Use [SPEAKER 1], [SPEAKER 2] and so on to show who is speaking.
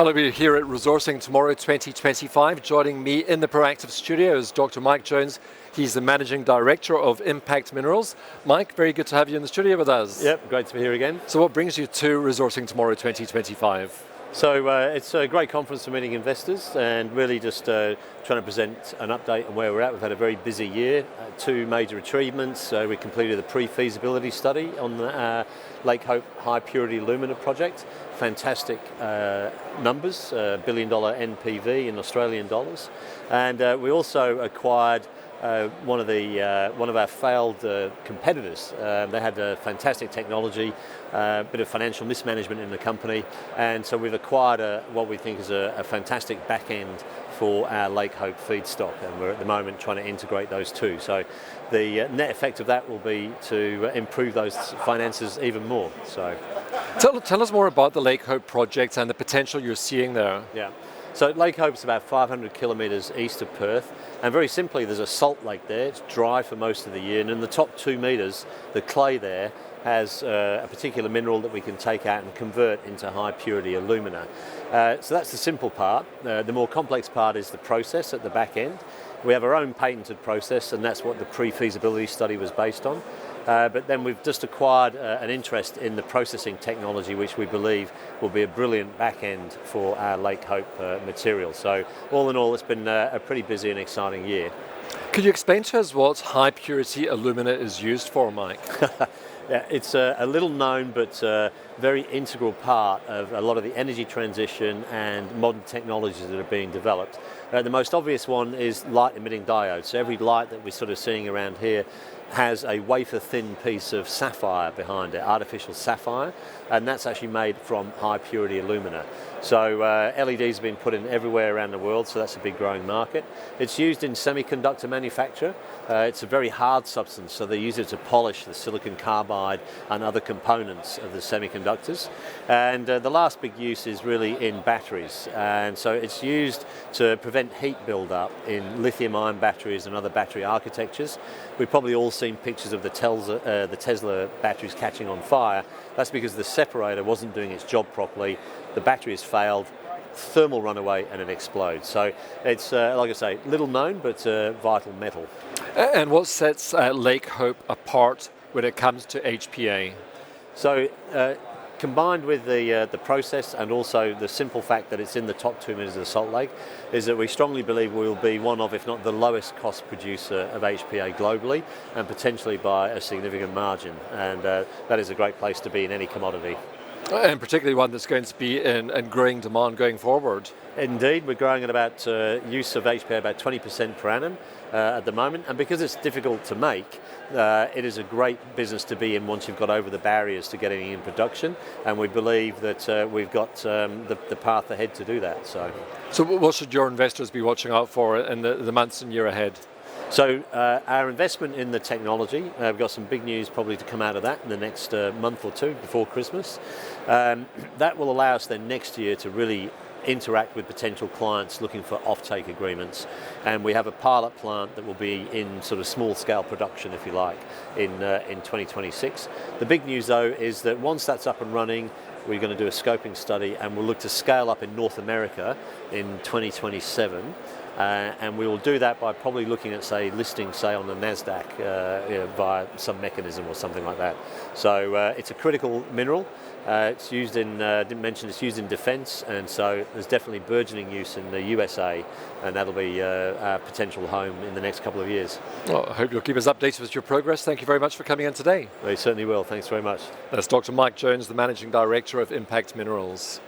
[SPEAKER 1] Hello, we're here at Resourcing Tomorrow 2025. Joining me in the Proactive studio is Dr. Mike Jones. He's the Managing Director of Impact Minerals. Mike, very good to have you in the studio with us.
[SPEAKER 2] Yep, great to be here again.
[SPEAKER 1] So what brings you to Resourcing Tomorrow 2025?
[SPEAKER 2] So it's a great conference for meeting investors and really just trying to present an update on where we're at. We've had a very busy year, two major achievements. We completed the pre-feasibility study on the Lake Hope High Purity Alumina project. Fantastic numbers, $1 billion NPV in Australian dollars. And we also acquired one of our failed competitors. They had a fantastic technology, a bit of financial mismanagement in the company, and so we've acquired what we think is a fantastic back end for our Lake Hope feedstock, and we're at the moment trying to integrate those two. So the net effect of that will be to improve those finances even more. So
[SPEAKER 1] Tell us more about the Lake Hope project and the potential you're seeing there.
[SPEAKER 2] Yeah. So Lake Hope's about 500 kilometres east of Perth, and very simply there's a salt lake there. It's dry for most of the year, and in the top 2 metres the clay there has a particular mineral that we can take out and convert into high purity alumina. So that's the simple part. The more complex part is the process at the back end. We have our own patented process, and that's what the pre-feasibility study was based on. But then we've just acquired an interest in the processing technology, which we believe will be a brilliant back end for our Lake Hope material. So all in all, it's been a pretty busy and exciting year.
[SPEAKER 1] Could you explain to us what high purity alumina is used for, Mike?
[SPEAKER 2] Yeah, it's a little known but very integral part of a lot of the energy transition and modern technologies that are being developed. The most obvious one is light emitting diodes. So every light that we're sort of seeing around here has a wafer thin piece of sapphire behind it, artificial sapphire, and that's actually made from high purity alumina. So LEDs have been put in everywhere around the world, so that's a big growing market. It's used in semiconductor manufacture. It's a very hard substance, so they use it to polish the silicon carbide and other components of the semiconductors. And the last big use is really in batteries, and so it's used to prevent heat buildup in lithium-ion batteries and other battery architectures. We've probably all seen pictures of the Tesla batteries catching on fire. That's because the separator wasn't doing its job properly. The battery has failed, thermal runaway, and it explodes. So it's, like I say, little known, but vital metal.
[SPEAKER 1] And what sets Lake Hope apart when it comes to HPA?
[SPEAKER 2] So combined with the process and also the simple fact that it's in the top 2 metres of the Salt Lake, is that we strongly believe we will be one of, if not the lowest cost producer of HPA globally, and potentially by a significant margin. And that is a great place to be in any commodity.
[SPEAKER 1] And particularly one that's going to be in growing demand going forward.
[SPEAKER 2] Indeed, we're growing at about use of HPA about 20% per annum at the moment, and because it's difficult to make, it is a great business to be in once you've got over the barriers to getting in production, and we believe that we've got the path ahead to do that.
[SPEAKER 1] So what should your investors be watching out for in the months and year ahead?
[SPEAKER 2] So our investment in the technology, we've got some big news probably to come out of that in the next month or two before Christmas. That will allow us then next year to really interact with potential clients looking for offtake agreements, and we have a pilot plant that will be in sort of small scale production, if you like, in 2026. The big news though is that once that's up and running, we're going to do a scoping study and we'll look to scale up in North America in 2027. And we will do that by probably looking at, say, listing, say, on the NASDAQ via some mechanism or something like that. So it's a critical mineral. It's used in, didn't mention, it's used in defence, and so there's definitely burgeoning use in the USA, and that'll be our potential home in the next couple of years.
[SPEAKER 1] Well, I hope you'll keep us updated with your progress. Thank you very much for coming in today.
[SPEAKER 2] We certainly will. Thanks very much.
[SPEAKER 1] That's Dr. Mike Jones, the Managing Director of Impact Minerals.